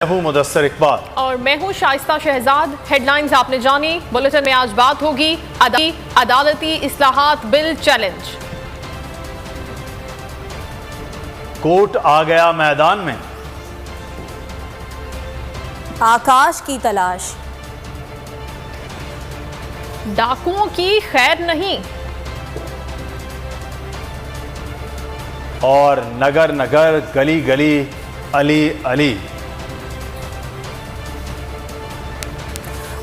हूं मुदस्सिर इकबाल और मैं हूं शाइस्ता शहजाद। हेडलाइंस आपने जानी। बुलेटिन में आज बात होगी अदालती इस्लाहात बिल चैलेंज। कोर्ट आ गया मैदान में। आकाश की तलाश। डाकुओं की खैर नहीं। और नगर नगर गली गली अली अली।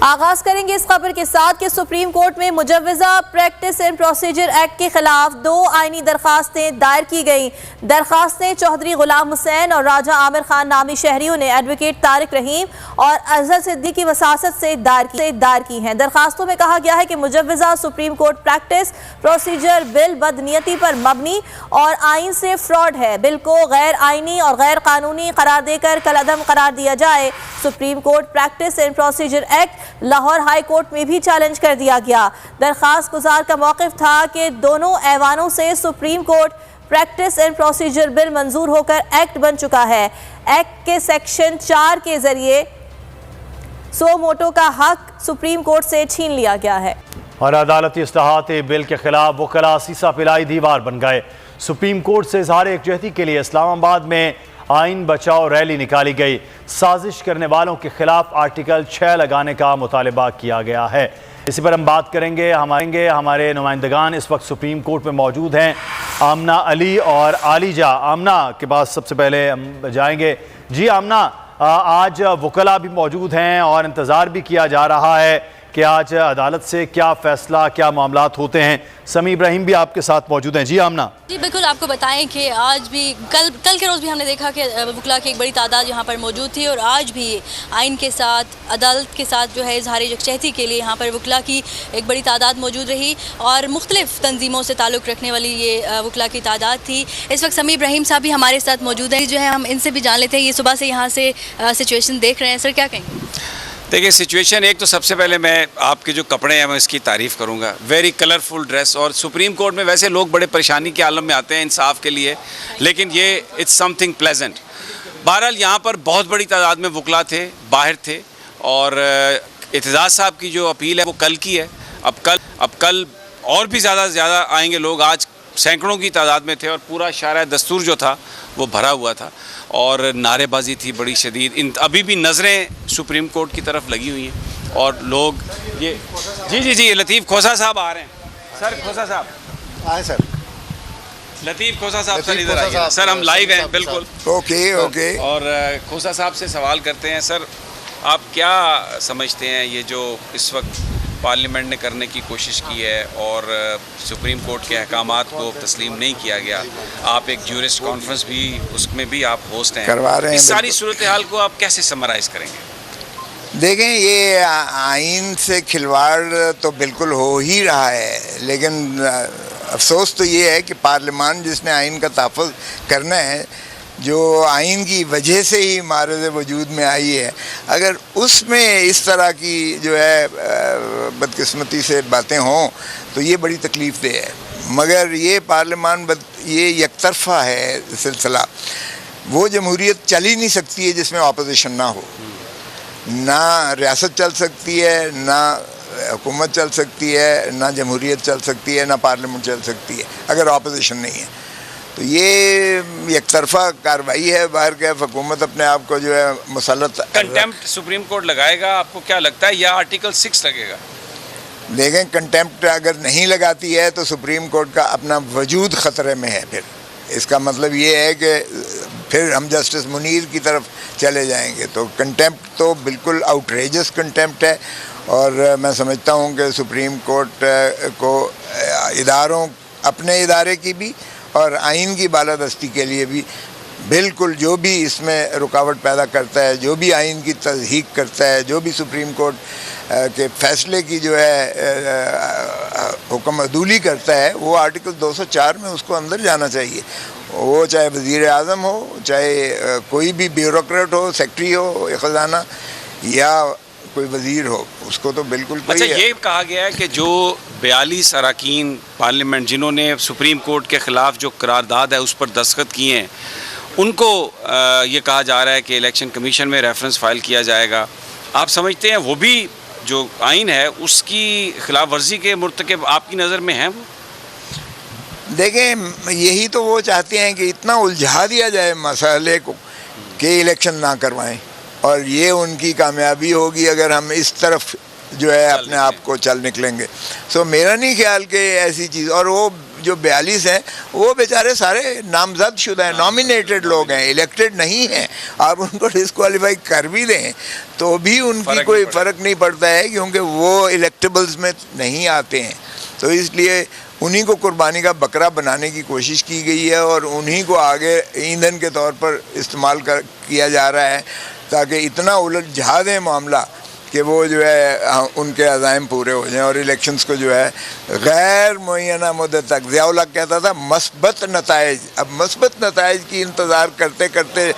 आगाज करेंगे इस खबर के साथ कि सुप्रीम कोर्ट में मुजव्वजा प्रैक्टिस एंड प्रोसीजर एक्ट के खिलाफ 2 आईनी दरखास्तें दायर की गई। दरखास्तें चौधरी गुलाम हुसैन और राजा आमिर खान नामी शहरियों ने एडवोकेट तारिक रहीम और अजहर सिद्दीकी की वसासत से दायर की हैं। दरखास्तों में कहा गया है कि मुजव्वजा supreme court practice procedure bill बदनीयती पर मबनी और आइन से फ्रॉड है। बिल को गैर आइनी और गैर कानूनी करार देकर कलअदम करार दिया जाए। Supreme court practice and procedure act Lahore high court में भी चैलेंज कर दिया गया। दरखास्त गुजार का मौक़िफ़ था कि दोनों ऐवानों से supreme court practice and procedure bill मंजूर होकर एक्ट बन चुका है। एक्ट के सेक्शन 4 के जरिए सो मोटो का हक सुप्रीम कोर्ट से छीन लिया गया है। और अदालती इस्लाहात बिल के खिलाफ वकला सीसा पिलाई दीवार बन गए। सुप्रीम कोर्ट से इज़हार एकजहती के लिए इस्लामाबाद में आइन बचाओ रैली निकाली गई। साजिश करने वालों के खिलाफ आर्टिकल 6 लगाने का मुतालबा किया गया है। इसी पर हम बात करेंगे। हमारे नुमाइंदगान इस वक्त सुप्रीम कोर्ट में मौजूद हैं, आमना अली और आलिजा। आमना के पास सबसे पहले हम जाएंगे। जी आमना, आज वकला भी मौजूद हैं और इंतज़ार भी किया जा रहा है कि आज अदालत से क्या फ़ैसला, क्या मामलात होते हैं। समी इब्राहिम भी आपके साथ मौजूद हैं। जी आमना। जी बिल्कुल, आपको बताएं कि आज भी कल के रोज़ भी हमने देखा कि वकला की एक बड़ी तादाद यहाँ पर मौजूद थी और आज भी आइन के साथ, अदालत के साथ जो है इज़हार यकजहती के लिए यहाँ पर वकला की एक बड़ी तादाद मौजूद रही और मुख्तलिफ़ तंजीमों से ताल्लुक़ रखने वाली ये वकला की तादाद थी। इस वक्त समी इब्राहिम साहब भी हमारे साथ मौजूद हैं। जो है हम इनसे भी जान लेते हैं, ये सुबह से यहाँ से सिचुएशन देख रहे हैं। सर क्या कहेंगे? देखिए सिचुएशन, एक तो सबसे पहले मैं आपके जो कपड़े हैं मैं इसकी तारीफ़ करूंगा। Very colourful dress. और सुप्रीम कोर्ट में वैसे लोग बड़े परेशानी के आलम में आते हैं इंसाफ के लिए, लेकिन ये इट्स समथिंग प्लेजेंट। बहरहाल यहाँ पर बहुत बड़ी तादाद में वकला थे, बाहर थे और एतजाज़ साहब की जो अपील है वो कल की है। अब कल और भी ज़्यादा आएंगे लोग। आज सैकड़ों की तादाद में थे और पूरा शारा दस्तूर जो था वो भरा हुआ था और नारेबाजी थी बड़ी शदीद। अभी भी नज़रें सुप्रीम कोर्ट की तरफ लगी हुई हैं और लोग ये जी लतीफ़ खोसा साहब आ रहे हैं। सर खोसा साहब आए। सर लतीफ़ खोसा साहब, सर इधर आइए। सर हम लाइव हैं बिल्कुल। ओके। और खोसा साहब से सवाल करते हैं। सर आप क्या समझते हैं ये जो इस वक्त पार्लियामेंट ने करने की कोशिश की है और सुप्रीम कोर्ट के अहकामात को तस्लीम नहीं किया गया, आप एक ज्यूरिस्ट कॉन्फ्रेंस भी उसमें भी आप होस्ट हैं, करवा रहे हैं, इस सारी सूरत हाल को आप कैसे समराइज़ करेंगे? देखें, ये आइन से खिलवाड़ तो बिल्कुल हो ही रहा है, लेकिन अफसोस तो ये है कि पार्लियामान जिसने आइन का तहफ़्फ़ुज़ करना है, जो आइन की वजह से ही मारज़ वजूद में आई है, अगर उसमें इस तरह की जो है बदकिस्मती से बातें हों तो ये बड़ी तकलीफ़ दे है। मगर ये पार्लियामान ये यकतरफ़ा है सिलसिला। वो जमहूरियत चल ही नहीं सकती है जिसमें अपोजिशन ना हो। ना रियासत चल सकती है, ना हुकूमत चल सकती है, ना जमहूरियत चल सकती है, ना पार्लियामेंट चल सकती है अगर अपोजिशन नहीं है। तो ये एक तरफा कार्रवाई है। बाहर के हुकूमत अपने आप को जो है मुसल्लत। कंटेम्प्ट सुप्रीम कोर्ट लगाएगा आपको क्या लगता है, या आर्टिकल 6 लगेगा? देखें, कंटेम्प्ट अगर नहीं लगाती है तो सुप्रीम कोर्ट का अपना वजूद ख़तरे में है। फिर इसका मतलब ये है कि फिर हम जस्टिस मुनीर की तरफ चले जाएंगे। तो कंटेम्प्ट तो बिल्कुल आउटरेजस कंटेम्प्ट है और मैं समझता हूँ कि सुप्रीम कोर्ट को इदारों, अपने इदारे की भी और आइन की बालादस्ती के लिए भी बिल्कुल जो भी इसमें रुकावट पैदा करता है, जो भी आइन की तज़हीक करता है, जो भी सुप्रीम कोर्ट के फ़ैसले की जो है हुक्म अदूली करता है, वो आर्टिकल 204 में उसको अंदर जाना चाहिए। वो चाहे वज़ीर आज़म हो, चाहे कोई भी ब्यूरोक्रेट हो, सेक्रेटरी हो ख़जाना, या कोई वज़ीर हो, उसको तो बिल्कुल। अच्छा, ये कहा गया है कि जो 42 अरकान पार्लियामेंट जिन्होंने सुप्रीम कोर्ट के ख़िलाफ़ जो करारदाद है उस पर दस्तखत किए हैं, ان کو یہ کہا جا رہا ہے کہ الیکشن کمیشن میں ریفرنس فائل کیا جائے گا. آپ سمجھتے ہیں وہ بھی جو آئین ہے اس کی خلاف ورزی کے مرتکب آپ کی نظر میں ہیں؟ وہ دیکھیں یہی تو وہ چاہتے ہیں کہ اتنا الجھا دیا جائے مسئلے کو کہ الیکشن نہ کروائیں, اور یہ ان کی کامیابی ہوگی اگر ہم اس طرف جو ہے اپنے آپ کو چل نکلیں گے. سو میرا نہیں خیال کہ ایسی چیز, اور وہ جو 42 ہیں وہ بیچارے سارے نامزد شدہ ہیں, نامینیٹڈ لوگ ہیں, الیکٹڈ نہیں ہیں. آپ ان کو ڈسکوالیفائی کر بھی دیں تو بھی ان کی کوئی فرق نہیں پڑتا ہے, کیونکہ وہ الیکٹیبلز میں نہیں آتے ہیں. تو اس لیے انہی کو قربانی کا بکرا بنانے کی کوشش کی گئی ہے, اور انہی کو آگے ایندھن کے طور پر استعمال کیا جا رہا ہے, تاکہ اتنا الجھا دیں معاملہ کہ وہ جو ہے ان کے عزائم پورے ہو جائیں, اور الیکشنز کو جو ہے غیر معینہ مدت تک, ضیاء الحق کہتا تھا مثبت نتائج, اب مثبت نتائج کی انتظار کرتے کرتے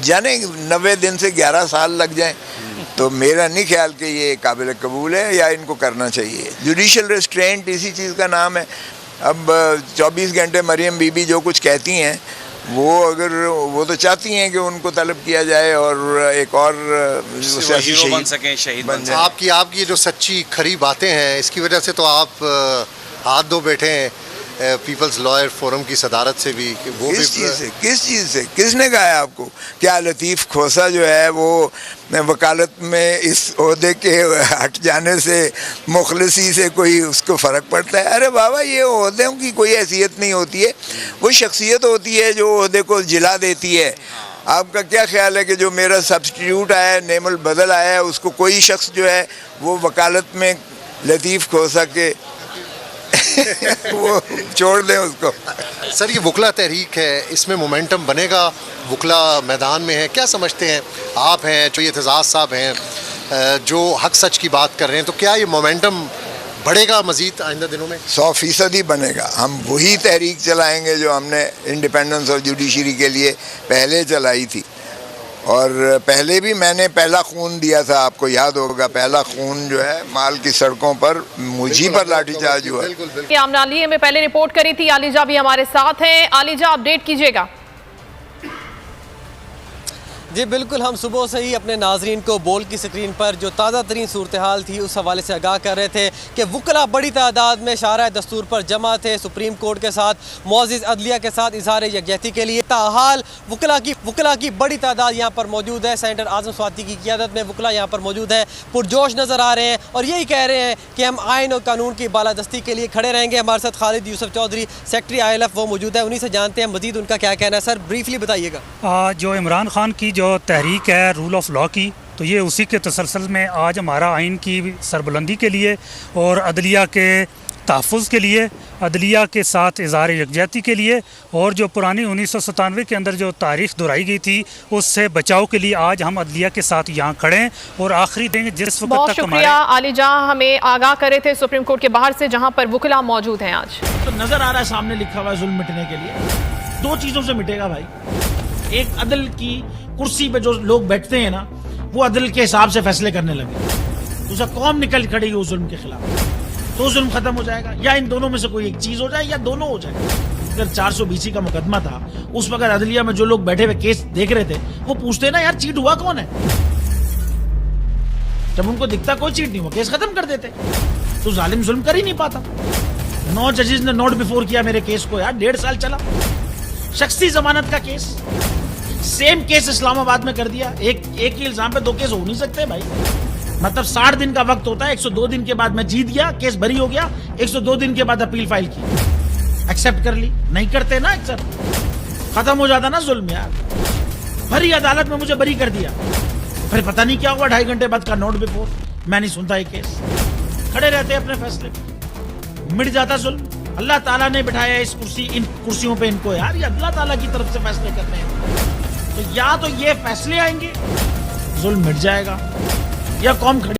جانے 90 دن سے 11 سال لگ جائیں, تو میرا نہیں خیال کہ یہ قابل قبول ہے یا ان کو کرنا چاہیے. جوڈیشل ریسٹرینٹ اسی چیز کا نام ہے. اب 24 گھنٹے مریم بی بی جو کچھ کہتی ہیں وہ اگر وہ تو چاہتی ہیں کہ ان کو طلب کیا جائے اور ایک اور سیاسی شہید بن جائیں. آپ کی جو سچی کھری باتیں ہیں اس کی وجہ سے تو آپ ہاتھ دھو بیٹھے ہیں پیپلز لائر فورم کی صدارت سے بھی. وہ کس چیز سے کس نے کہا ہے آپ کو؟ کیا لطیف کھوسا جو ہے وہ وکالت میں اس عہدے کے ہٹ جانے سے مخلصی سے کوئی اس کو فرق پڑتا ہے؟ ارے بابا یہ عہدوں کی کوئی حیثیت نہیں ہوتی ہے, وہ شخصیت ہوتی ہے جو عہدے کو جلا دیتی ہے. آپ کا کیا خیال ہے کہ جو میرا سبسٹیٹیوٹ آیا ہے, نعم البدل آیا ہے, اس کو کوئی شخص جو ہے وہ وکالت میں لطیف کھوسا کے وہ چھوڑ دیں اس کو؟ سر یہ وکلا تحریک ہے, اس میں مومنٹم بنے گا, وکلا میدان میں ہے, کیا سمجھتے ہیں آپ ہیں جو یہ اعتزاز صاحب ہیں جو حق سچ کی بات کر رہے ہیں, تو کیا یہ مومنٹم بڑھے گا مزید آئندہ دنوں میں؟ 100% ہی بنے گا. ہم وہی تحریک چلائیں گے جو ہم نے انڈیپینڈنس اور جوڈیشری کے لیے پہلے چلائی تھی, اور پہلے بھی میں نے پہلا خون دیا تھا, آپ کو یاد ہوگا, پہلا خون جو ہے مال کی سڑکوں پر مجھی پر لاٹھی چارج ہوا. آمنہ علی میں پہلے رپورٹ کری تھی, عالیجہ بھی ہمارے ساتھ ہیں. عالیجہ اپڈیٹ کیجئے گا. جی بالکل, ہم صبح سے ہی اپنے ناظرین کو بول کی سکرین پر جو تازہ ترین صورتحال تھی اس حوالے سے آگاہ کر رہے تھے کہ وکلا بڑی تعداد میں شارع دستور پر جمع تھے سپریم کورٹ کے ساتھ, معزز عدلیہ کے ساتھ اظہار یکجہتی کے لیے. تاحال وکلا کی بڑی تعداد یہاں پر موجود ہے. سینیٹر اعظم سواتی کی قیادت میں وکلا یہاں پر موجود ہے, پرجوش نظر آ رہے ہیں اور یہی کہہ رہے ہیں کہ ہم آئین اور قانون کی بالادستی کے لیے کھڑے رہیں گے. ہمارے ساتھ خالد یوسف چودھری سیکرٹری ILF وہ موجود ہے, انہی سے جانتے ہیں مزید ان کا کیا کہنا ہے. سر بریفلی بتائیے گا. جو عمران خان کی جو تحریک ہے رول آف لا کی, تو یہ اسی کے تسلسل میں آج ہمارا آئین کی سربلندی کے لیے اور عدلیہ کے تحفظ کے لیے, عدلیہ کے ساتھ اظہار یکجہتی کے لیے, اور جو پرانی 1997 کے اندر جو تاریخ دہرائی گئی تھی اس سے بچاؤ کے لیے آج ہم عدلیہ کے ساتھ یہاں کھڑے ہیں. اور آخری دن جس وقت بہت تک شکریہ عالیجہ, ہمیں آگاہ کرے تھے سپریم کورٹ کے باہر سے جہاں پر وکلا موجود ہیں. آج تو نظر آ رہا ہے سامنے لکھا ہوا ہے ظلم مٹنے کے لیے. دو چیزوں سے مٹے گا بھائی, ایک عدل کی کرسی پہ جو لوگ بیٹھتے ہیں نا وہ عدل کے حساب سے فیصلے کرنے لگے, دوسرا قوم نکل کھڑے گی اس ظلم کے خلاف, تو ظلم ختم ہو جائے گا. یا ان دونوں میں سے کوئی ایک چیز ہو جائے یا دونوں ہو جائے. اگر 420 کا مقدمہ تھا اس وقت عدلیہ میں جو لوگ بیٹھے ہوئے کیس دیکھ رہے تھے وہ پوچھتے نا یار چیٹ ہوا کون ہے, جب ان کو دکھتا کوئی چیٹ نہیں ہوا کیس ختم کر دیتے. تو ظالم ظلم کر ہی نہیں پاتا. 9 ججز نے نوٹ بیفور کیا میرے کیس کو, یار 1.5 سال چلا. شخصی ضمانت کا کیس, سیم کیس اسلام آباد میں کر دیا. ایک ہی الزام پہ 2 کیس ہو نہیں سکتے بھائی. مطلب 60 دن کا وقت ہوتا ہے, 102 دن کے بعد میں جیت گیا, کیس بری ہو گیا, 102 دن کے بعد اپیل فائل کی, ایکسیپٹ کر لی. نہیں کرتے نا ایکسیپٹ, ختم ہو جاتا نا ظلم. یار بھری عدالت میں مجھے بری کر دیا, پھر پتہ نہیں کیا ہوا 2.5 گھنٹے بعد کا نوٹ بیفور, میں نہیں سنتا یہ کیس. کھڑے رہتے اپنے فیصلے پہ, مٹ جاتا ظلم. اللہ تعالیٰ نے بٹھایا ان کرسیوں پہ ان کو, یار یہ اللہ تعالیٰ کی طرف سے فیصلے کرنے ہیں. تو یا تو یہ فیصلے آئیں گے ظلم مٹ جائے گا, یا قوم کھڑی